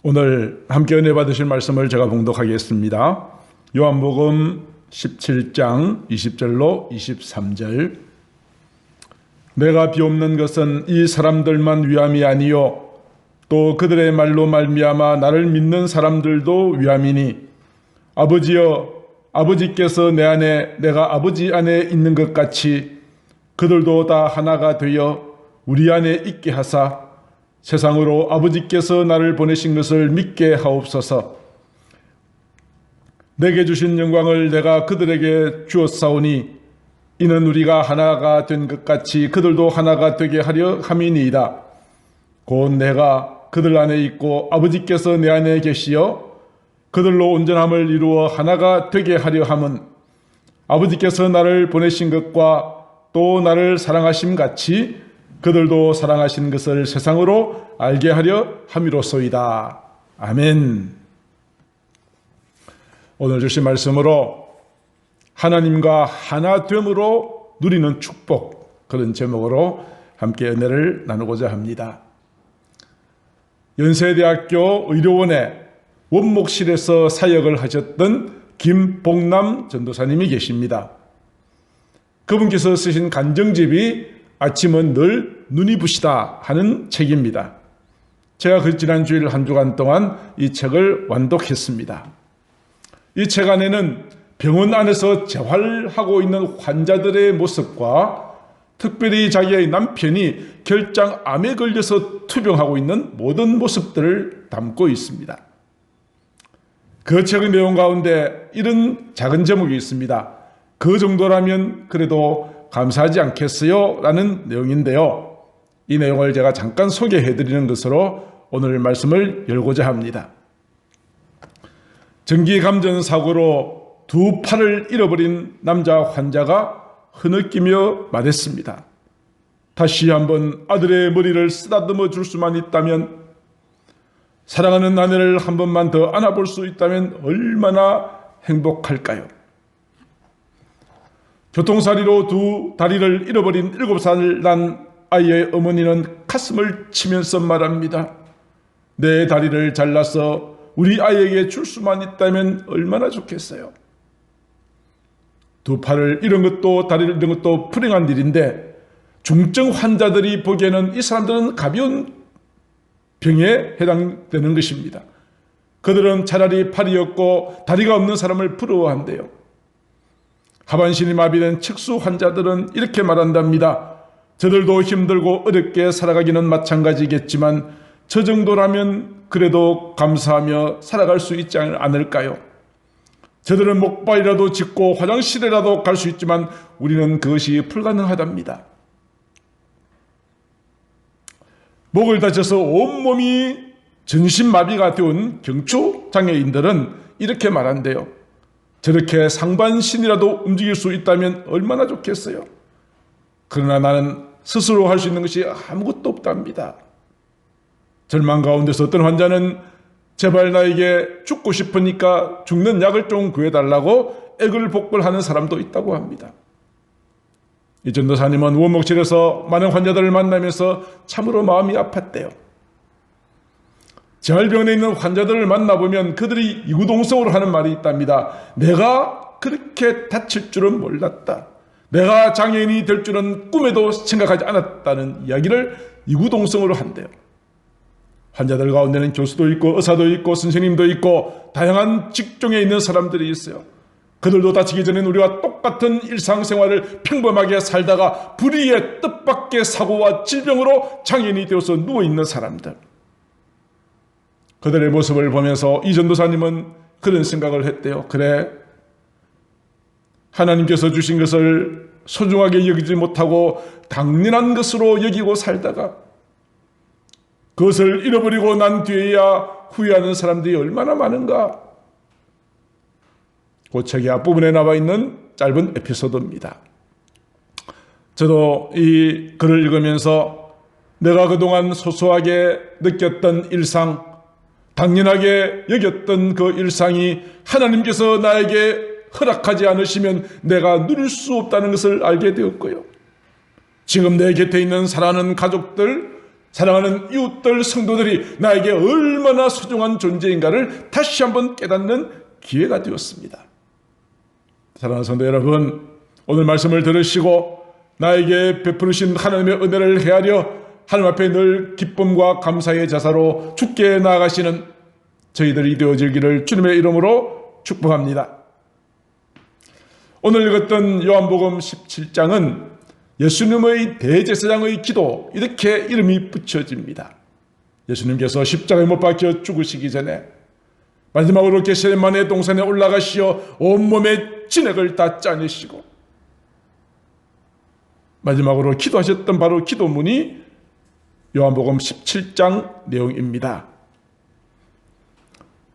오늘 함께 은혜 받으실 말씀을 제가 봉독하겠습니다. 요한복음 17장 20절로 23절. 내가 비옵는 것은 이 사람들만 위함이 아니요 또 그들의 말로 말미암아 나를 믿는 사람들도 위함이니, 아버지여, 아버지께서 내 안에 내가 아버지 안에 있는 것 같이 그들도 다 하나가 되어 우리 안에 있게 하사 세상으로 아버지께서 나를 보내신 것을 믿게 하옵소서. 내게 주신 영광을 내가 그들에게 주었사오니 이는 우리가 하나가 된 것 같이 그들도 하나가 되게 하려 함이니이다. 곧 내가 그들 안에 있고 아버지께서 내 안에 계시어 그들로 온전함을 이루어 하나가 되게 하려 함은 아버지께서 나를 보내신 것과 또 나를 사랑하심 같이 그들도 사랑하신 것을 세상으로 알게 하려 함이로소이다. 아멘. 오늘 주신 말씀으로 하나님과 하나됨으로 누리는 축복, 그런 제목으로 함께 은혜를 나누고자 합니다. 연세대학교 의료원의 원목실에서 사역을 하셨던 김복남 전도사님이 계십니다. 그분께서 쓰신 간정집이 아침은 늘 눈이 부시다 하는 책입니다. 제가 그 지난 주일 한 주간 동안 이 책을 완독했습니다. 이 책 안에는 병원 안에서 재활하고 있는 환자들의 모습과 특별히 자기의 남편이 결장암에 걸려서 투병하고 있는 모든 모습들을 담고 있습니다. 그 책의 내용 가운데 이런 작은 제목이 있습니다. 그 정도라면 그래도 감사하지 않겠어요? 라는 내용인데요. 이 내용을 제가 잠깐 소개해드리는 것으로 오늘 말씀을 열고자 합니다. 전기감전사고로 두 팔을 잃어버린 남자 환자가 흐느끼며 말했습니다. 다시 한번 아들의 머리를 쓰다듬어 줄 수만 있다면, 사랑하는 아내를 한 번만 더 안아볼 수 있다면 얼마나 행복할까요? 교통사고로 두 다리를 잃어버린 7살 난 아이의 어머니는 가슴을 치면서 말합니다. 내 다리를 잘라서 우리 아이에게 줄 수만 있다면 얼마나 좋겠어요. 두 팔을 잃은 것도 다리를 잃은 것도 불행한 일인데, 중증 환자들이 보기에는 이 사람들은 가벼운 병에 해당되는 것입니다. 그들은 차라리 팔이 없고 다리가 없는 사람을 부러워한대요. 하반신이 마비된 척수 환자들은 이렇게 말한답니다. 저들도 힘들고 어렵게 살아가기는 마찬가지겠지만 저 정도라면 그래도 감사하며 살아갈 수 있지 않을까요? 저들은 목발이라도 짚고 화장실에라도 갈 수 있지만 우리는 그것이 불가능하답니다. 목을 다쳐서 온몸이 전신마비가 되온 경추장애인들은 이렇게 말한대요. 저렇게 상반신이라도 움직일 수 있다면 얼마나 좋겠어요. 그러나 나는 스스로 할 수 있는 것이 아무것도 없답니다. 절망 가운데서 어떤 환자는 제발 나에게 죽고 싶으니까 죽는 약을 좀 구해달라고 애걸복걸하는 사람도 있다고 합니다. 이 전도사님은 원목실에서 많은 환자들을 만나면서 참으로 마음이 아팠대요. 재활병원에 있는 환자들을 만나보면 그들이 이구동성으로 하는 말이 있답니다. 내가 그렇게 다칠 줄은 몰랐다. 내가 장애인이 될 줄은 꿈에도 생각하지 않았다는 이야기를 이구동성으로 한대요. 환자들 가운데는 교수도 있고 의사도 있고 선생님도 있고 다양한 직종에 있는 사람들이 있어요. 그들도 다치기 전엔 우리와 똑같은 일상생활을 평범하게 살다가 불의의 뜻밖의 사고와 질병으로 장애인이 되어서 누워있는 사람들. 그들의 모습을 보면서 이 전도사님은 그런 생각을 했대요. 그래, 하나님께서 주신 것을 소중하게 여기지 못하고 당연한 것으로 여기고 살다가 그것을 잃어버리고 난 뒤에야 후회하는 사람들이 얼마나 많은가. 그 책의 앞부분에 나와 있는 짧은 에피소드입니다. 저도 이 글을 읽으면서 내가 그동안 소소하게 느꼈던 일상, 당연하게 여겼던 그 일상이 하나님께서 나에게 허락하지 않으시면 내가 누릴 수 없다는 것을 알게 되었고요. 지금 내 곁에 있는 사랑하는 가족들, 사랑하는 이웃들 성도들이 나에게 얼마나 소중한 존재인가를 다시 한번 깨닫는 기회가 되었습니다. 사랑하는 성도 여러분, 오늘 말씀을 들으시고 나에게 베푸르신 하나님의 은혜를 헤아려 하나님 앞에 늘 기쁨과 감사의 자사로 주께 나아가시는 저희들이 되어지기를 주님의 이름으로 축복합니다. 오늘 읽었던 요한복음 17장은 예수님의 대제사장의 기도, 이렇게 이름이 붙여집니다. 예수님께서 십자가에 못 박혀 죽으시기 전에 마지막으로 겟세마네 동산에 올라가시어 온몸의 진액을 다 짜내시고 마지막으로 기도하셨던 바로 기도문이 요한복음 17장 내용입니다.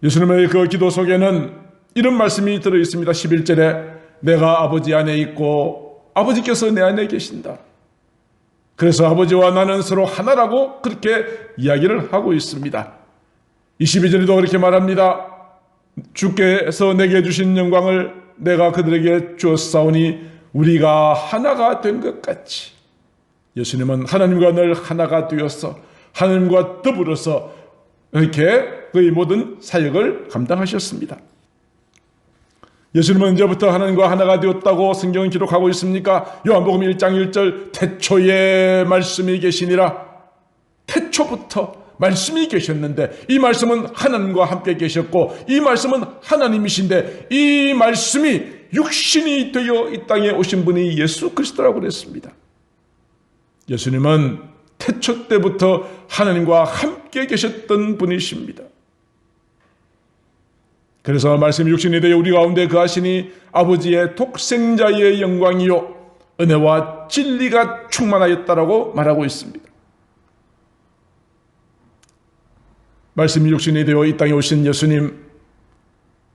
예수님의 그 기도 속에는 이런 말씀이 들어있습니다. 11절에 내가 아버지 안에 있고 아버지께서 내 안에 계신다. 그래서 아버지와 나는 서로 하나라고 그렇게 이야기를 하고 있습니다. 22절에도 그렇게 말합니다. 주께서 내게 주신 영광을 내가 그들에게 주었사오니 우리가 하나가 된 것 같이. 예수님은 하나님과 늘 하나가 되어서 하나님과 더불어서 이렇게 그의 모든 사역을 감당하셨습니다. 예수님은 언제부터 하나님과 하나가 되었다고 성경은 기록하고 있습니까? 요한복음 1장 1절 태초에 말씀이 계시니라. 태초부터 말씀이 계셨는데 이 말씀은 하나님과 함께 계셨고 이 말씀은 하나님이신데 이 말씀이 육신이 되어 이 땅에 오신 분이 예수 그리스도라고 그랬습니다. 예수님은 태초 때부터 하나님과 함께 계셨던 분이십니다. 그래서 말씀이 육신이 되어 우리 가운데 거하시니 아버지의 독생자의 영광이요 은혜와 진리가 충만하였다라고 말하고 있습니다. 말씀이 육신이 되어 이 땅에 오신 예수님,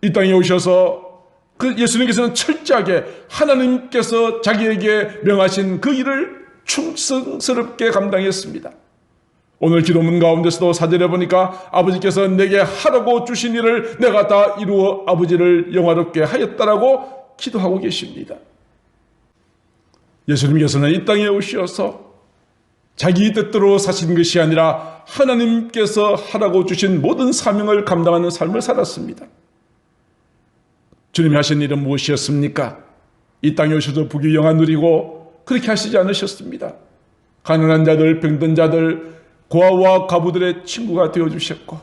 이 땅에 오셔서 그 예수님께서는 철저하게 하나님께서 자기에게 명하신 그 일을 충성스럽게 감당했습니다. 오늘 기도문 가운데서도 4절에 보니까 아버지께서 내게 하라고 주신 일을 내가 다 이루어 아버지를 영화롭게 하였다라고 기도하고 계십니다. 예수님께서는 이 땅에 오셔서 자기 뜻대로 사신 것이 아니라 하나님께서 하라고 주신 모든 사명을 감당하는 삶을 살았습니다. 주님이 하신 일은 무엇이었습니까? 이 땅에 오셔서 부귀영화 누리고 그렇게 하시지 않으셨습니다. 가난한 자들, 병든 자들, 고아와 과부들의 친구가 되어주셨고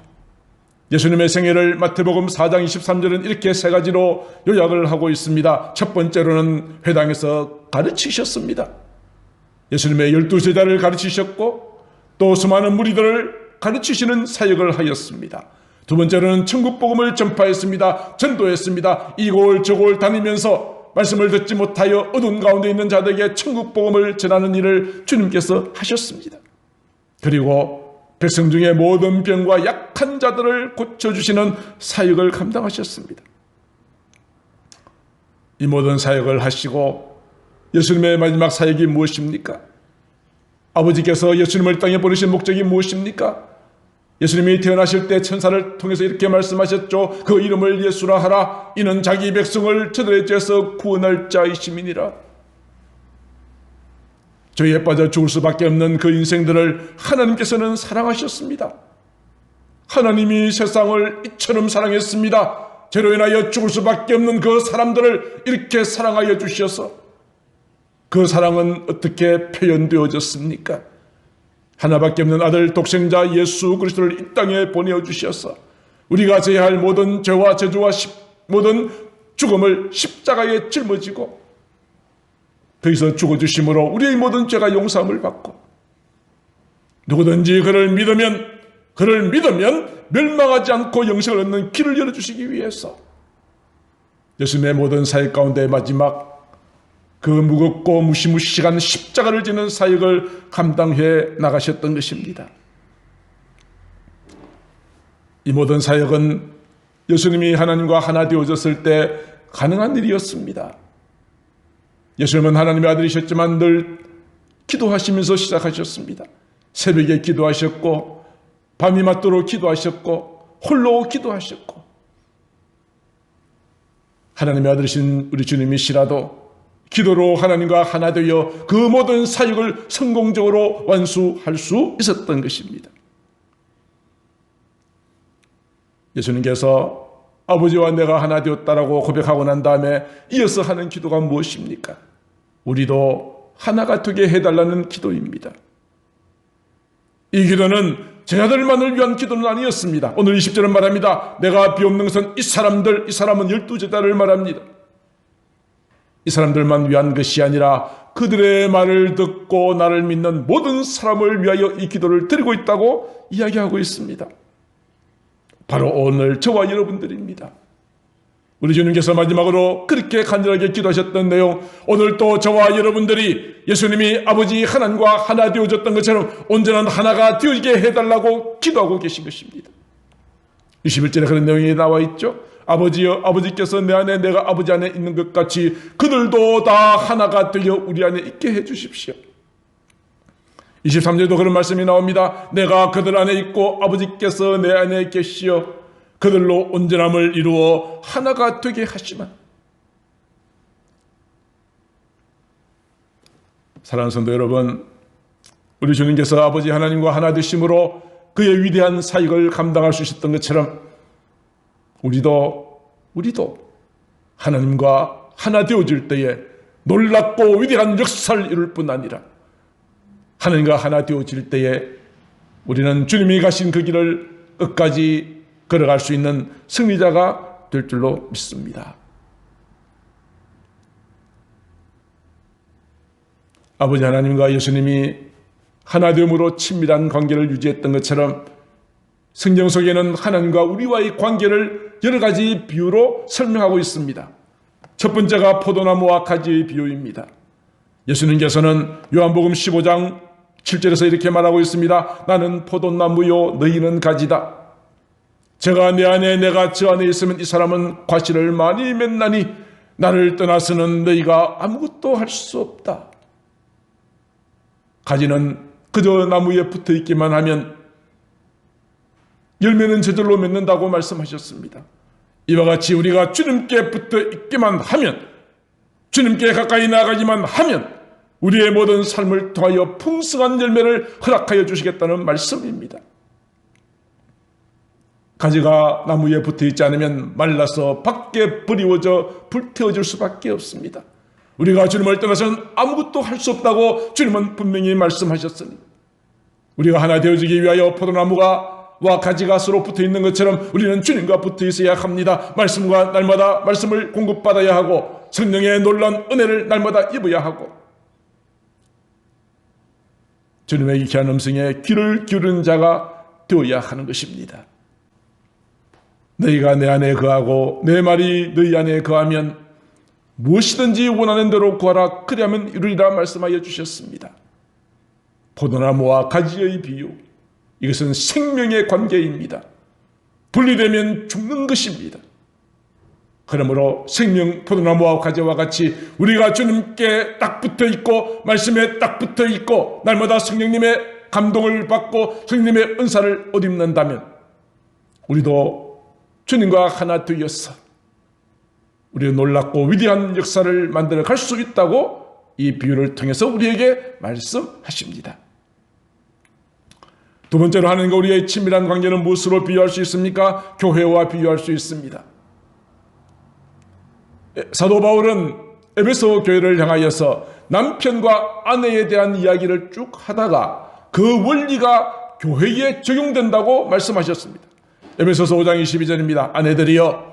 예수님의 생애를 마태복음 4장 23절은 이렇게 세 가지로 요약을 하고 있습니다. 첫 번째로는 회당에서 가르치셨습니다. 예수님의 12제자를 가르치셨고 또 수많은 무리들을 가르치시는 사역을 하였습니다. 두 번째로는 천국복음을 전파했습니다. 전도했습니다. 이곳 저곳 다니면서 말씀을 듣지 못하여 어두운 가운데 있는 자들에게 천국복음을 전하는 일을 주님께서 하셨습니다. 그리고 백성 중에 모든 병과 약한 자들을 고쳐주시는 사역을 감당하셨습니다. 이 모든 사역을 하시고 예수님의 마지막 사역이 무엇입니까? 아버지께서 예수님을 땅에 보내신 목적이 무엇입니까? 예수님이 태어나실 때 천사를 통해서 이렇게 말씀하셨죠. 그 이름을 예수라 하라. 이는 자기 백성을 저들의 죄에서 구원할 자이심이니라. 죄에 빠져 죽을 수밖에 없는 그 인생들을 하나님께서는 사랑하셨습니다. 하나님이 세상을 이처럼 사랑했습니다. 죄로 인하여 죽을 수밖에 없는 그 사람들을 이렇게 사랑하여 주셔서 그 사랑은 어떻게 표현되어졌습니까? 하나밖에 없는 아들 독생자 예수 그리스도를 이 땅에 보내주셔서 우리가 져야 할 모든 죄와 저주와 모든 죽음을 십자가에 짊어지고 거기서 죽어주심으로 우리의 모든 죄가 용서함을 받고 누구든지 그를 믿으면 멸망하지 않고 영생을 얻는 길을 열어주시기 위해서 예수님의 모든 사역 가운데 마지막 그 무겁고 무시무시한 십자가를 지는 사역을 감당해 나가셨던 것입니다. 이 모든 사역은 예수님이 하나님과 하나 되어졌을 때 가능한 일이었습니다. 예수님은 하나님의 아들이셨지만 늘 기도하시면서 시작하셨습니다. 새벽에 기도하셨고 밤이 맞도록 기도하셨고 홀로 기도하셨고 하나님의 아들이신 우리 주님이시라도 기도로 하나님과 하나 되어 그 모든 사역을 성공적으로 완수할 수 있었던 것입니다. 예수님께서 아버지와 내가 하나 되었다라고 고백하고 난 다음에 이어서 하는 기도가 무엇입니까? 우리도 하나가 되게 해달라는 기도입니다. 이 기도는 제자들만을 위한 기도는 아니었습니다. 오늘 20절은 말합니다. 내가 비옵는 것은 이 사람은 12제자를 말합니다. 이 사람들만 위한 것이 아니라 그들의 말을 듣고 나를 믿는 모든 사람을 위하여 이 기도를 드리고 있다고 이야기하고 있습니다. 바로 오늘 저와 여러분들입니다. 우리 주님께서 마지막으로 그렇게 간절하게 기도하셨던 내용, 오늘 또 저와 여러분들이 예수님이 아버지 하나님과 하나 되어졌던 것처럼 온전한 하나가 되어지게 해달라고 기도하고 계신 것입니다. 21절에 그런 내용이 나와 있죠. 아버지여, 아버지께서 내 안에 내가 아버지 안에 있는 것 같이 그들도 다 하나가 되어 우리 안에 있게 해주십시오. 23절에도 그런 말씀이 나옵니다. 내가 그들 안에 있고 아버지께서 내 안에 계시어 그들로 온전함을 이루어 하나가 되게 하시만. 사랑하는 성도 여러분, 우리 주님께서 아버지 하나님과 하나 되심으로 그의 위대한 사역을 감당할 수 있었던 것처럼 우리도 하나님과 하나 되어질 때에 놀랍고 위대한 역사를 이룰 뿐 아니라 하나님과 하나 되어질 때에 우리는 주님이 가신 그 길을 끝까지 걸어갈 수 있는 승리자가 될 줄로 믿습니다. 아버지 하나님과 예수님이 하나됨으로 친밀한 관계를 유지했던 것처럼 성경 속에는 하나님과 우리와의 관계를 여러 가지 비유로 설명하고 있습니다. 첫 번째가 포도나무와 가지의 비유입니다. 예수님께서는 요한복음 15장 7절에서 이렇게 말하고 있습니다. 나는 포도나무요 너희는 가지다. 제가 내 안에 내가 저 안에 있으면 이 사람은 과실을 많이 맺나니 나를 떠나서는 너희가 아무것도 할 수 없다. 가지는 그저 나무에 붙어 있기만 하면 열매는 저절로 맺는다고 말씀하셨습니다. 이와 같이 우리가 주님께 붙어 있기만 하면, 주님께 가까이 나가기만 하면 우리의 모든 삶을 통하여 풍성한 열매를 허락하여 주시겠다는 말씀입니다. 가지가 나무에 붙어 있지 않으면 말라서 밖에 버리워져 불태워질 수밖에 없습니다. 우리가 주님을 떠나서는 아무것도 할 수 없다고 주님은 분명히 말씀하셨으니 우리가 하나 되어지기 위하여 포도나무와 가지가 서로 붙어 있는 것처럼 우리는 주님과 붙어 있어야 합니다. 말씀과 날마다 말씀을 공급받아야 하고 성령의 놀라운 은혜를 날마다 입어야 하고 주님의 귀한 음성에 귀를 기울이는 자가 되어야 하는 것입니다. 너희가 내 안에 거하고 내 말이 너희 안에 거하면 무엇이든지 원하는 대로 구하라 그리하면 이루리라 말씀하여 주셨습니다. 포도나무와 가지의 비유, 이것은 생명의 관계입니다. 분리되면 죽는 것입니다. 그러므로 생명 포도나무와 가지와 같이 우리가 주님께 딱 붙어 있고 말씀에 딱 붙어 있고 날마다 성령님의 감동을 받고 성령님의 은사를 얻는다면 우리도 주님과 하나 되어서 우리의 놀랍고 위대한 역사를 만들어 갈 수 있다고 이 비유를 통해서 우리에게 말씀하십니다. 두 번째로 하나님과 우리의 친밀한 관계는 무엇으로 비유할 수 있습니까? 교회와 비유할 수 있습니다. 사도 바울은 에베소 교회를 향하여서 남편과 아내에 대한 이야기를 쭉 하다가 그 원리가 교회에 적용된다고 말씀하셨습니다. 에베소서 5장 22절입니다. 아내들이여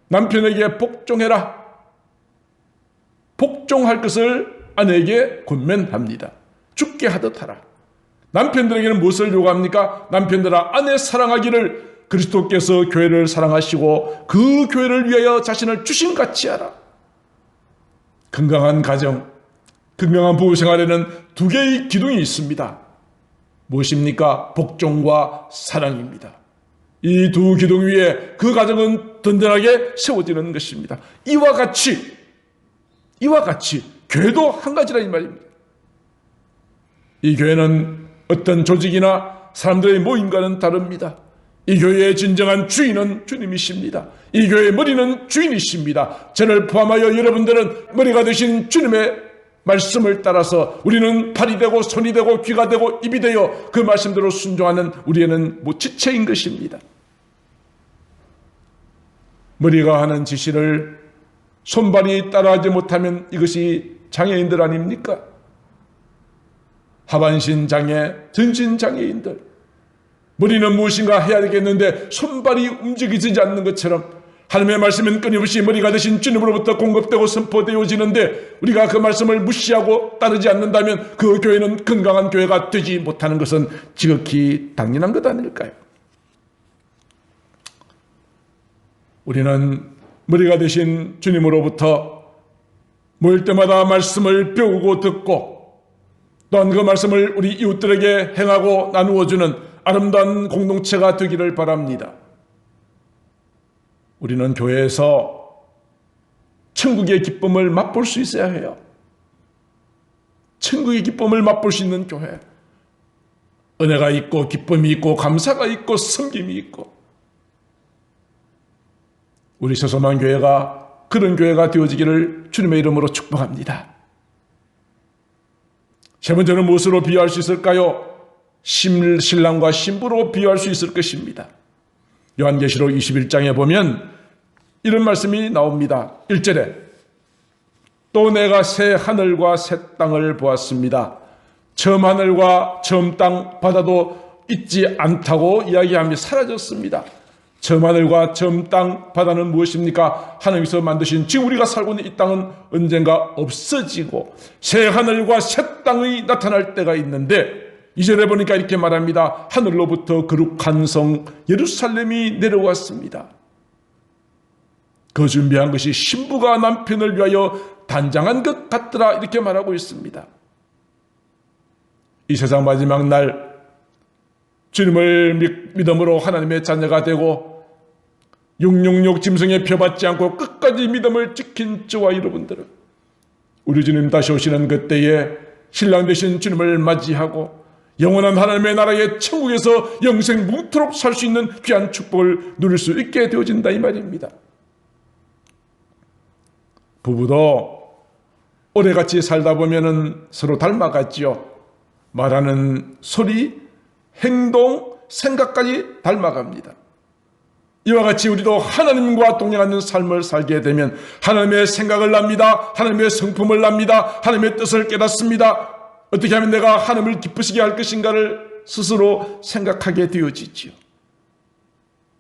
남편에게 복종해라. 복종할 것을 아내에게 권면합니다. 죽게 하듯 하라. 남편들에게는 무엇을 요구합니까? 남편들아 아내 사랑하기를 그리스도께서 교회를 사랑하시고 그 교회를 위하여 자신을 주신같이 하라. 건강한 가정, 건강한 부부 생활에는 두 개의 기둥이 있습니다. 무엇입니까? 복종과 사랑입니다. 이 두 기둥 위에 그 가정은 든든하게 세워지는 것입니다. 이와 같이 교회도 한 가지라 이 말입니다. 이 교회는 어떤 조직이나 사람들의 모임과는 다릅니다. 이 교회의 진정한 주인은 주님이십니다. 이 교회의 머리는 주인이십니다. 저를 포함하여 여러분들은 머리가 되신 주님의 말씀을 따라서 우리는 팔이 되고 손이 되고 귀가 되고 입이 되어 그 말씀대로 순종하는 우리는 지체인 것입니다. 머리가 하는 지시를 손발이 따라하지 못하면 이것이 장애인들 아닙니까? 하반신 장애, 전신 장애인들. 머리는 무엇인가 해야 되겠는데 손발이 움직이지 않는 것처럼 하나님의 말씀은 끊임없이 머리가 되신 주님으로부터 공급되고 선포되어지는데 우리가 그 말씀을 무시하고 따르지 않는다면 그 교회는 건강한 교회가 되지 못하는 것은 지극히 당연한 것 아닐까요? 우리는 머리가 되신 주님으로부터 모일 때마다 말씀을 배우고 듣고 또한 그 말씀을 우리 이웃들에게 행하고 나누어주는 아름다운 공동체가 되기를 바랍니다. 우리는 교회에서 천국의 기쁨을 맛볼 수 있어야 해요. 천국의 기쁨을 맛볼 수 있는 교회. 은혜가 있고 기쁨이 있고 감사가 있고 섬김이 있고 우리 서소만 교회가 그런 교회가 되어지기를 주님의 이름으로 축복합니다. 세 번째는 무엇으로 비유할 수 있을까요? 신랑과 신부로 비유할 수 있을 것입니다. 요한계시록 21장에 보면 이런 말씀이 나옵니다. 1절에 또 내가 새 하늘과 새 땅을 보았습니다. 처음 하늘과 처음 땅 바다도 있지 않다고 이야기하며 사라졌습니다. 처음 하늘과 처음 땅 바다는 무엇입니까? 하나님께서 만드신 지금 우리가 살고 있는 이 땅은 언젠가 없어지고 새 하늘과 새 땅이 나타날 때가 있는데 이전에 보니까 이렇게 말합니다. 하늘로부터 거룩한 성 예루살렘이 내려왔습니다. 그 준비한 것이 신부가 남편을 위하여 단장한 것 같더라 이렇게 말하고 있습니다. 이 세상 마지막 날 주님을 믿음으로 하나님의 자녀가 되고 666 짐승에 펴받지 않고 끝까지 믿음을 지킨 저와 여러분들은 우리 주님 다시 오시는 그때에 신랑 되신 주님을 맞이하고 영원한 하나님의 나라의 천국에서 영생 뭉토록 살 수 있는 귀한 축복을 누릴 수 있게 되어진다 이 말입니다. 부부도 오래같이 살다 보면은 서로 닮아갔지요. 말하는 소리, 행동, 생각까지 닮아갑니다. 이와 같이 우리도 하나님과 동행하는 삶을 살게 되면 하나님의 생각을 납니다. 하나님의 성품을 납니다. 하나님의 뜻을 깨닫습니다. 어떻게 하면 내가 하나님을 기쁘시게 할 것인가를 스스로 생각하게 되어지지요.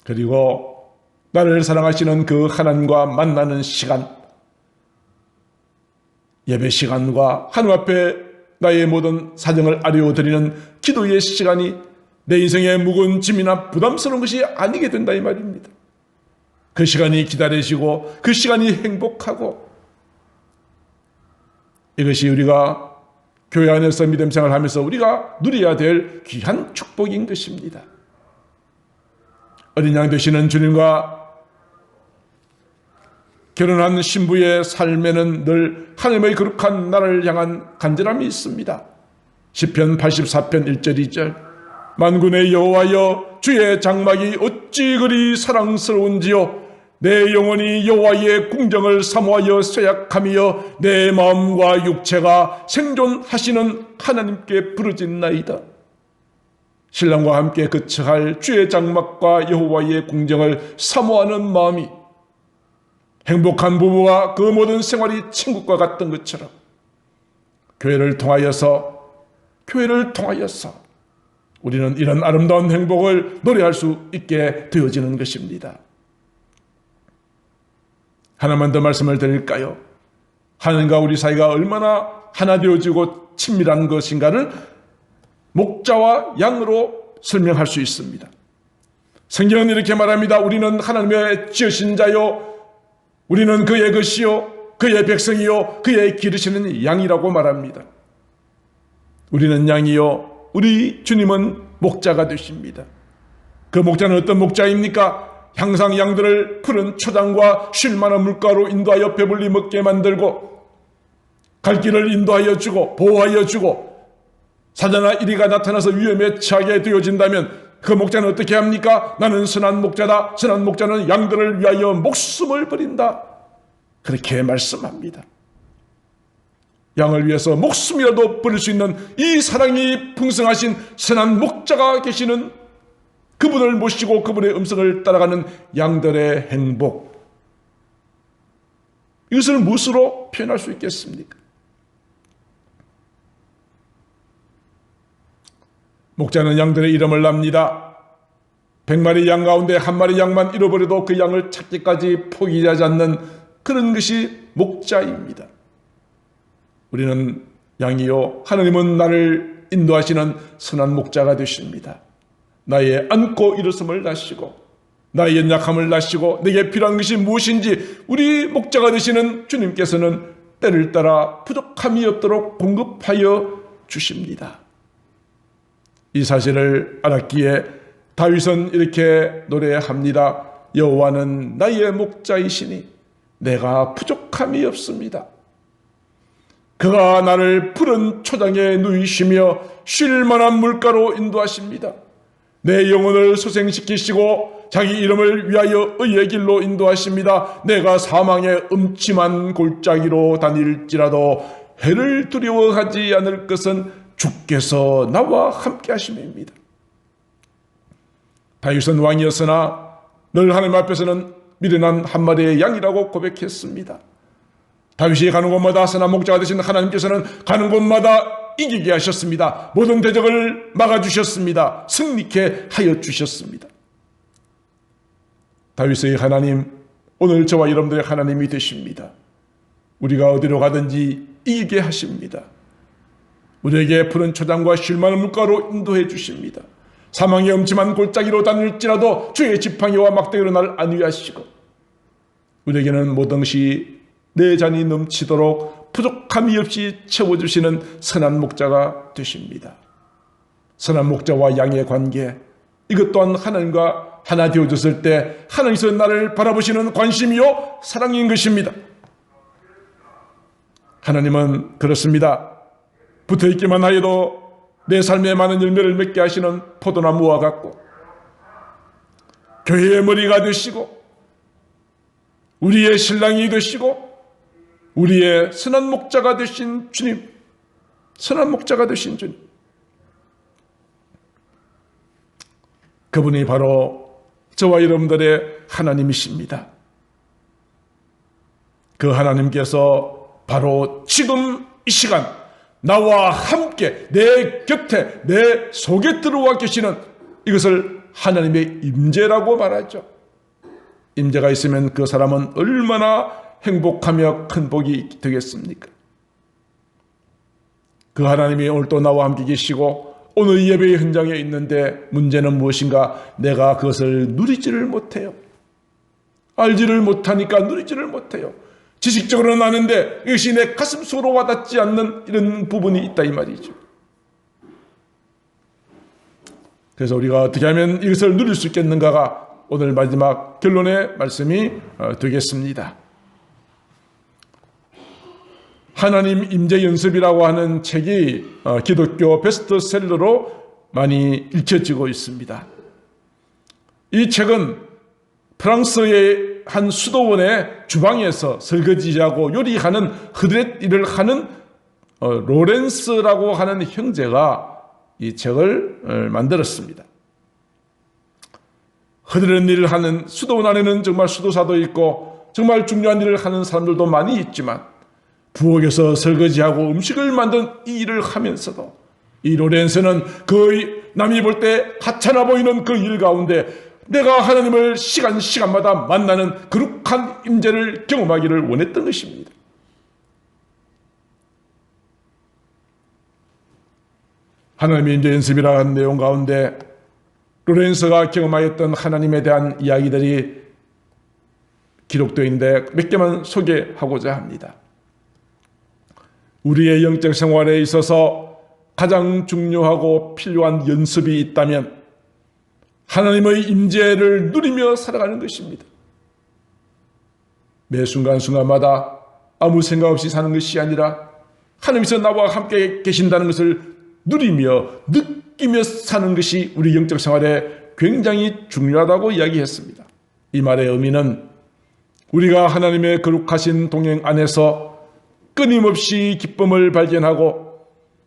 그리고 나를 사랑하시는 그 하나님과 만나는 시간, 예배 시간과 하나님 앞에 나의 모든 사정을 아뢰어드리는 기도의 시간이 내 인생의 무거운 짐이나 부담스러운 것이 아니게 된다 이 말입니다. 그 시간이 기다려지고 그 시간이 행복하고 이것이 우리가 교회 안에서 믿음 생활하면서 우리가 누려야 될 귀한 축복인 것입니다. 어린 양 되시는 주님과 결혼한 신부의 삶에는 늘 하나님의 거룩한 나라를 향한 간절함이 있습니다. 시편 84편 1절 2절 만군의 여호와여 주의 장막이 어찌 그리 사랑스러운지요 내 영혼이 여호와의 궁정을 사모하여 쇠약하며 내 마음과 육체가 생존하시는 하나님께 부르짖나이다. 신랑과 함께 거처할 주의 장막과 여호와의 궁정을 사모하는 마음이 행복한 부부와 그 모든 생활이 천국과 같던 것처럼 교회를 통하여서 우리는 이런 아름다운 행복을 노래할 수 있게 되어지는 것입니다. 하나만 더 말씀을 드릴까요? 하나님과 우리 사이가 얼마나 하나 되어지고 친밀한 것인가를 목자와 양으로 설명할 수 있습니다. 성경은 이렇게 말합니다. 우리는 하나님의 지으신 자요 우리는 그의 것이요 그의 백성이요 그의 기르시는 양이라고 말합니다. 우리는 양이요 우리 주님은 목자가 되십니다. 그 목자는 어떤 목자입니까? 항상 양들을 푸른 초장과 쉴만한 물가로 인도하여 배불리 먹게 만들고 갈 길을 인도하여 주고 보호하여 주고 사자나 이리가 나타나서 위험에 처하게 되어진다면 그 목자는 어떻게 합니까? 나는 선한 목자다. 선한 목자는 양들을 위하여 목숨을 버린다. 그렇게 말씀합니다. 양을 위해서 목숨이라도 버릴 수 있는 이 사랑이 풍성하신 선한 목자가 계시는 그분을 모시고 그분의 음성을 따라가는 양들의 행복. 이것을 무엇으로 표현할 수 있겠습니까? 목자는 양들의 이름을 납니다. 100마리 양 가운데 한 마리 양만 잃어버려도 그 양을 찾기까지 포기하지 않는 그런 것이 목자입니다. 우리는 양이요, 하나님은 나를 인도하시는 선한 목자가 되십니다. 나의 안고 일어섬을 나시고 나의 연약함을 나시고 내게 필요한 것이 무엇인지 우리 목자가 되시는 주님께서는 때를 따라 부족함이 없도록 공급하여 주십니다. 이 사실을 알았기에 다윗은 이렇게 노래합니다. 여호와는 나의 목자이시니 내가 부족함이 없습니다. 그가 나를 푸른 초장에 누이시며 쉴 만한 물가로 인도하십니다. 내 영혼을 소생시키시고 자기 이름을 위하여 의의 길로 인도하십니다. 내가 사망의 음침한 골짜기로 다닐지라도 해를 두려워하지 않을 것은 주께서 나와 함께 하심입니다. 다윗은 왕이었으나 늘 하나님 앞에서는 미련한 한 마리의 양이라고 고백했습니다. 다윗이 가는 곳마다 선한 목자가 되신 하나님께서는 가는 곳마다 이기게 하셨습니다. 모든 대적을 막아주셨습니다. 승리케 하여 주셨습니다. 다윗의 하나님, 오늘 저와 여러분들의 하나님이 되십니다. 우리가 어디로 가든지 이기게 하십니다. 우리에게 푸른 초장과 쉴만한 물가로 인도해 주십니다. 사망의 음침한 골짜기로 다닐지라도 주의 지팡이와 막대기로 나를 안위하시고 우리에게는 모든 것이 내 잔이 넘치도록 부족함이 없이 채워주시는 선한 목자가 되십니다. 선한 목자와 양의 관계, 이것 또한 하나님과 하나 되어졌을 때 하나님께서 나를 바라보시는 관심이요 사랑인 것입니다. 하나님은 그렇습니다. 붙어있기만 하여도 내 삶에 많은 열매를 맺게 하시는 포도나무와 같고 교회의 머리가 되시고 우리의 신랑이 되시고 우리의 선한 목자가 되신 주님, 선한 목자가 되신 주님, 그분이 바로 저와 여러분들의 하나님이십니다. 그 하나님께서 바로 지금 이 시간 나와 함께 내 곁에 내 속에 들어와 계시는 이것을 하나님의 임재라고 말하죠. 임재가 있으면 그 사람은 얼마나 행복하며 큰 복이 되겠습니까? 그 하나님이 오늘 또 나와 함께 계시고 오늘 예배의 현장에 있는데 문제는 무엇인가? 내가 그것을 누리지를 못해요. 알지를 못하니까 누리지를 못해요. 지식적으로는 아는데 이것이 내 가슴 속으로 와닿지 않는 이런 부분이 있다 이 말이죠. 그래서 우리가 어떻게 하면 이것을 누릴 수 있겠는가가 오늘 마지막 결론의 말씀이 되겠습니다. 하나님 임재 연습이라고 하는 책이 기독교 베스트셀러로 많이 읽혀지고 있습니다. 이 책은 프랑스의 한 수도원의 주방에서 설거지하고 요리하는 흐드렛 일을 하는 로렌스라고 하는 형제가 이 책을 만들었습니다. 흐드렛 일을 하는 수도원 안에는 정말 수도사도 있고 정말 중요한 일을 하는 사람들도 많이 있지만 부엌에서 설거지하고 음식을 만든 이 일을 하면서도 이 로렌스는 그 남이 볼 때 하찮아 보이는 그 일 가운데 내가 하나님을 시간마다 만나는 거룩한 임재를 경험하기를 원했던 것입니다. 하나님의 임재 연습이라는 하는 내용 가운데 로렌스가 경험하였던 하나님에 대한 이야기들이 기록되어 있는데 몇 개만 소개하고자 합니다. 우리의 영적 생활에 있어서 가장 중요하고 필요한 연습이 있다면 하나님의 임재를 누리며 살아가는 것입니다. 매 순간순간마다 아무 생각 없이 사는 것이 아니라 하나님께서 나와 함께 계신다는 것을 누리며 느끼며 사는 것이 우리 영적 생활에 굉장히 중요하다고 이야기했습니다. 이 말의 의미는 우리가 하나님의 거룩하신 동행 안에서 끊임없이 기쁨을 발견하고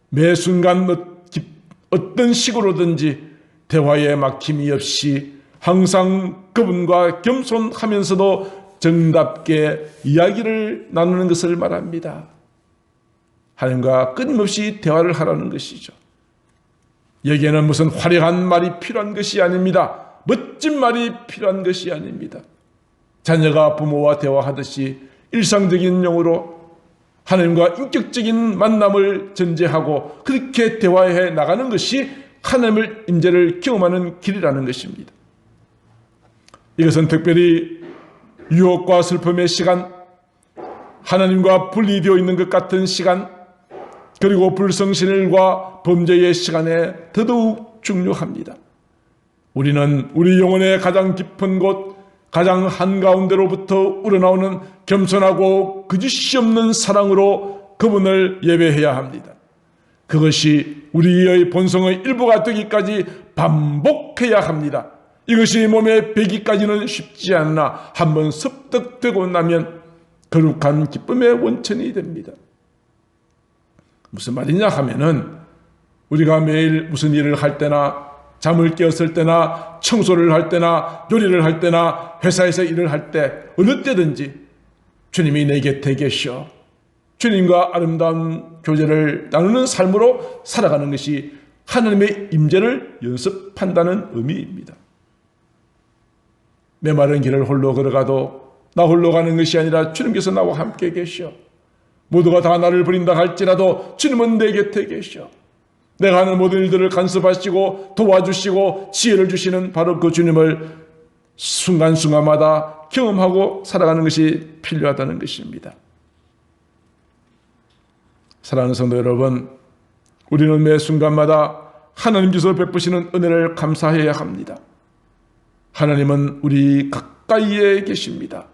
매 순간 어떤 식으로든지 대화에 막힘이 없이 항상 그분과 겸손하면서도 정답게 이야기를 나누는 것을 말합니다. 하나님과 끊임없이 대화를 하라는 것이죠. 여기에는 무슨 화려한 말이 필요한 것이 아닙니다. 멋진 말이 필요한 것이 아닙니다. 자녀가 부모와 대화하듯이 일상적인 용어로 하나님과 인격적인 만남을 전제하고 그렇게 대화해 나가는 것이 하나님의 임재를 경험하는 길이라는 것입니다. 이것은 특별히 유혹과 슬픔의 시간, 하나님과 분리되어 있는 것 같은 시간, 그리고 불성실과 범죄의 시간에 더더욱 중요합니다. 우리는 우리 영혼의 가장 깊은 곳, 가장 한가운데로부터 우러나오는 겸손하고 거짓이 없는 사랑으로 그분을 예배해야 합니다. 그것이 우리의 본성의 일부가 되기까지 반복해야 합니다. 이것이 몸에 배기까지는 쉽지 않으나 한번 습득되고 나면 거룩한 기쁨의 원천이 됩니다. 무슨 말이냐 하면은 우리가 매일 무슨 일을 할 때나 잠을 깨었을 때나 청소를 할 때나 요리를 할 때나 회사에서 일을 할 때 어느 때든지 주님이 내 곁에 계셔 주님과 아름다운 교제를 나누는 삶으로 살아가는 것이 하나님의 임재를 연습한다는 의미입니다. 메마른 길을 홀로 걸어가도 나 홀로 가는 것이 아니라 주님께서 나와 함께 계셔. 모두가 다 나를 버린다 할지라도 주님은 내 곁에 계셔. 내가 하는 모든 일들을 간섭하시고 도와주시고 지혜를 주시는 바로 그 주님을 순간순간마다 경험하고 살아가는 것이 필요하다는 것입니다. 사랑하는 성도 여러분, 우리는 매 순간마다 하나님께서 베푸시는 은혜를 감사해야 합니다. 하나님은 우리 가까이에 계십니다.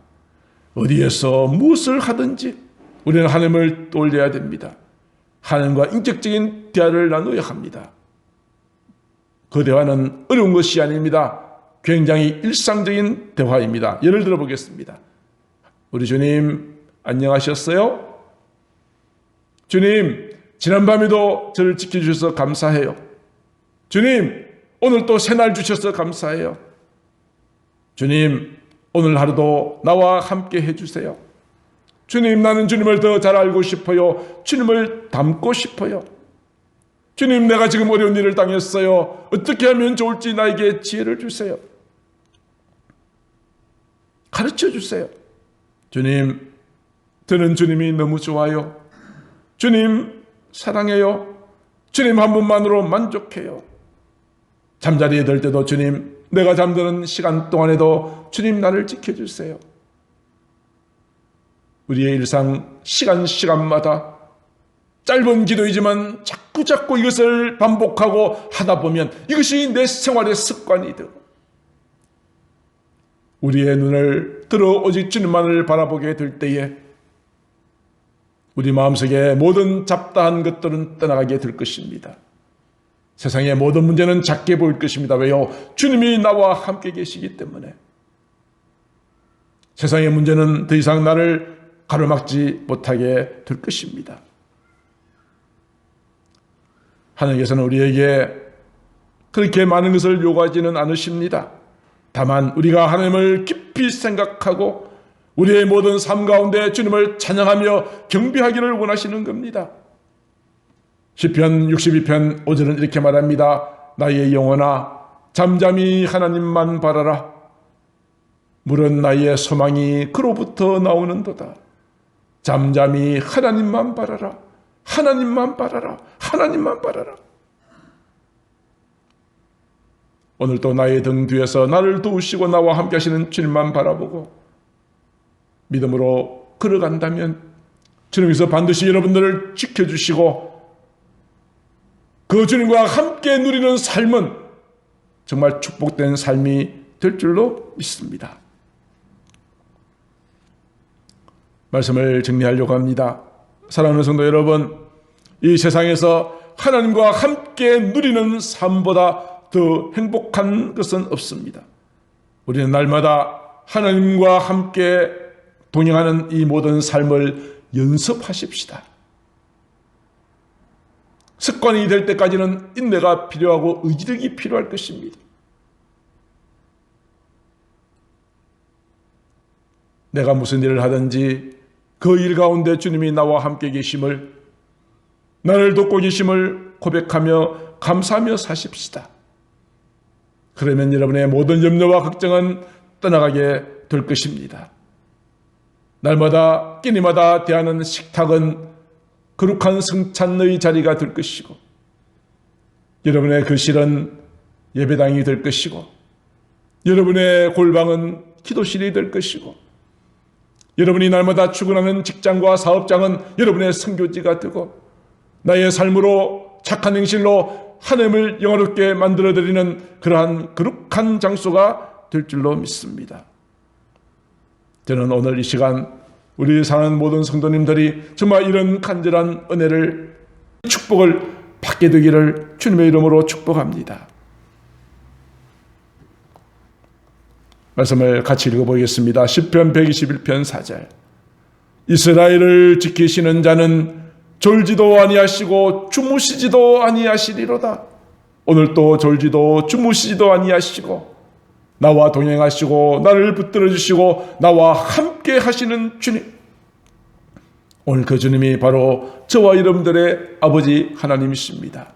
어디에서 무엇을 하든지 우리는 하나님을 떠올려야 됩니다. 하나님과 인격적인 대화를 나누어야 합니다. 그 대화는 어려운 것이 아닙니다. 굉장히 일상적인 대화입니다. 예를 들어 보겠습니다. 우리 주님 안녕하셨어요? 주님 지난밤에도 저를 지켜주셔서 감사해요. 주님 오늘 또 새날 주셔서 감사해요. 주님 오늘 하루도 나와 함께 해주세요. 주님 나는 주님을 더 잘 알고 싶어요. 주님을 닮고 싶어요. 주님 내가 지금 어려운 일을 당했어요. 어떻게 하면 좋을지 나에게 지혜를 주세요. 가르쳐 주세요. 주님 저는 주님이 너무 좋아요. 주님 사랑해요. 주님 한 분만으로 만족해요. 잠자리에 들 때도 주님 내가 잠드는 시간 동안에도 주님 나를 지켜주세요. 우리의 일상 시간마다 짧은 기도이지만 자꾸 이것을 반복하고 하다 보면 이것이 내 생활의 습관이 되고 우리의 눈을 들어 오직 주님만을 바라보게 될 때에 우리 마음속에 모든 잡다한 것들은 떠나가게 될 것입니다. 세상의 모든 문제는 작게 보일 것입니다. 왜요? 주님이 나와 함께 계시기 때문에. 세상의 문제는 더 이상 나를 가로막지 못하게 될 것입니다. 하나님께서는 우리에게 그렇게 많은 것을 요구하지는 않으십니다. 다만 우리가 하나님을 깊이 생각하고 우리의 모든 삶 가운데 주님을 찬양하며 경배하기를 원하시는 겁니다. 시편 62편 5절은 이렇게 말합니다. 나의 영혼아 잠잠히 하나님만 바라라. 물은 나의 소망이 그로부터 나오는도다. 잠잠히 하나님만 바라라. 하나님만 바라라. 하나님만 바라라. 오늘도 나의 등 뒤에서 나를 도우시고 나와 함께 하시는 주님만 바라보고 믿음으로 걸어간다면 주님께서 반드시 여러분들을 지켜주시고 그 주님과 함께 누리는 삶은 정말 축복된 삶이 될 줄로 믿습니다. 말씀을 정리하려고 합니다. 사랑하는 성도 여러분, 이 세상에서 하나님과 함께 누리는 삶보다 더 행복한 것은 없습니다. 우리는 날마다 하나님과 함께 동행하는 이 모든 삶을 연습하십시다. 습관이 될 때까지는 인내가 필요하고 의지력이 필요할 것입니다. 내가 무슨 일을 하든지 그 일 가운데 주님이 나와 함께 계심을, 나를 돕고 계심을 고백하며 감사하며 사십시다. 그러면 여러분의 모든 염려와 걱정은 떠나가게 될 것입니다. 날마다 끼니마다 대하는 식탁은 거룩한 성찬의 자리가 될 것이고, 여러분의 거실은 예배당이 될 것이고, 여러분의 골방은 기도실이 될 것이고, 여러분이 날마다 출근하는 직장과 사업장은 여러분의 선교지가 되고, 나의 삶으로 착한 행실로 하나님을 영화롭게 만들어드리는 그러한 거룩한 장소가 될 줄로 믿습니다. 저는 오늘 이 시간 우리 사는 모든 성도님들이 정말 이런 간절한 은혜를, 축복을 받게 되기를 주님의 이름으로 축복합니다. 말씀을 같이 읽어보겠습니다. 시편 121편 4절. 이스라엘을 지키시는 자는 졸지도 아니하시고 주무시지도 아니하시리로다. 오늘도 졸지도 주무시지도 아니하시고 나와 동행하시고 나를 붙들어 주시고 나와 함께 하시는 주님. 오늘 그 주님이 바로 저와 여러분들의 아버지 하나님이십니다.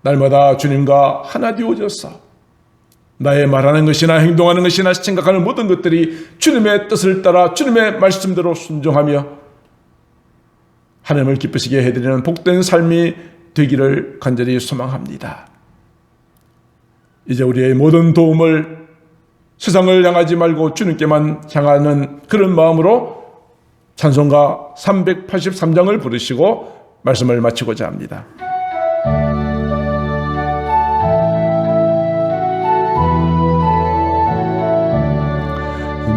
날마다 주님과 하나 되어져서 나의 말하는 것이나 행동하는 것이나 생각하는 모든 것들이 주님의 뜻을 따라 주님의 말씀대로 순종하며 하나님을 기쁘시게 해드리는 복된 삶이 되기를 간절히 소망합니다. 이제 우리의 모든 도움을 세상을 향하지 말고 주님께만 향하는 그런 마음으로 찬송가 383장을 부르시고 말씀을 마치고자 합니다.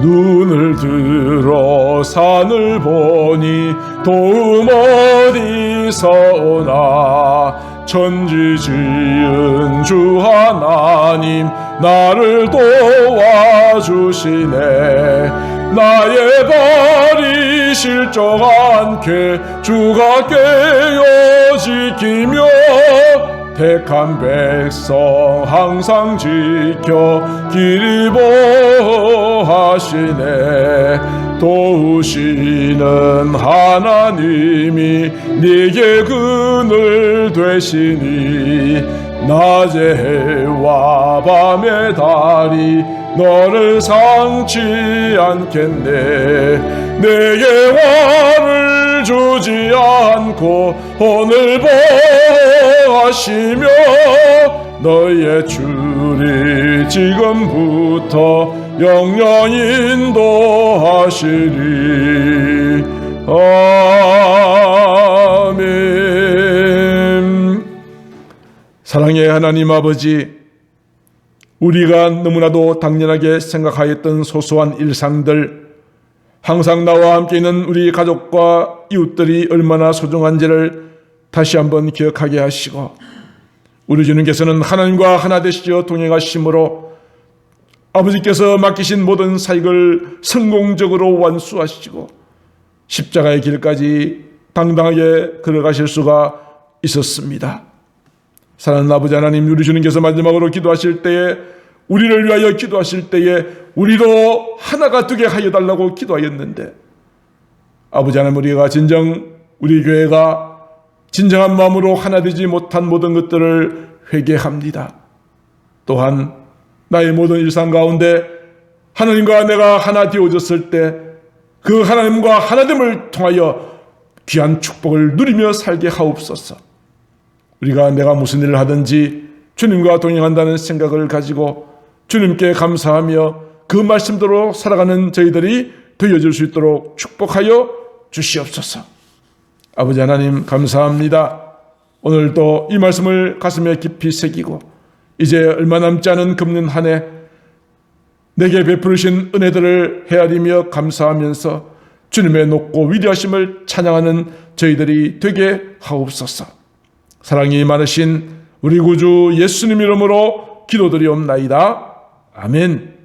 눈을 들어 산을 보니 도움 어디서 오나. 천지 지은 주 하나님 나를 도와주시네. 나의 발이 실족 않게 주가 깨어 지키며 택한 백성 항상 지켜 길이 보하시네. 도우시는 하나님이 네게 그늘 되시니 낮의 해와 밤의 달이 너를 상치 않겠네. 내게 화를 주지 않고 오늘 보하시며 너의 줄이 지금부터 영영 인도하시리. 아멘. 사랑의 하나님 아버지, 우리가 너무나도 당연하게 생각하였던 소소한 일상들, 항상 나와 함께 있는 우리 가족과 이웃들이 얼마나 소중한지를 다시 한번 기억하게 하시고, 우리 주님께서는 하나님과 하나 되시어 동행하심으로 아버지께서 맡기신 모든 사역을 성공적으로 완수하시고 십자가의 길까지 당당하게 걸어가실 수가 있었습니다. 사랑하는 아버지 하나님, 우리 주님께서 마지막으로 기도하실 때에, 우리를 위하여 기도하실 때에 우리도 하나가 되게 하여 달라고 기도하였는데, 아버지 하나님, 우리가 우리 교회가 진정한 마음으로 하나 되지 못한 모든 것들을 회개합니다. 또한 나의 모든 일상 가운데 하나님과 내가 하나 되어졌을 때 그 하나님과 하나됨을 통하여 귀한 축복을 누리며 살게 하옵소서. 우리가 내가 무슨 일을 하든지 주님과 동행한다는 생각을 가지고 주님께 감사하며 그 말씀대로 살아가는 저희들이 되어질 수 있도록 축복하여 주시옵소서. 아버지 하나님, 감사합니다. 오늘도 이 말씀을 가슴에 깊이 새기고 이제 얼마 남지 않은 금년 한 해 내게 베푸르신 은혜들을 헤아리며 감사하면서 주님의 높고 위대하심을 찬양하는 저희들이 되게 하옵소서. 사랑이 많으신 우리 구주 예수님 이름으로 기도드리옵나이다. 아멘.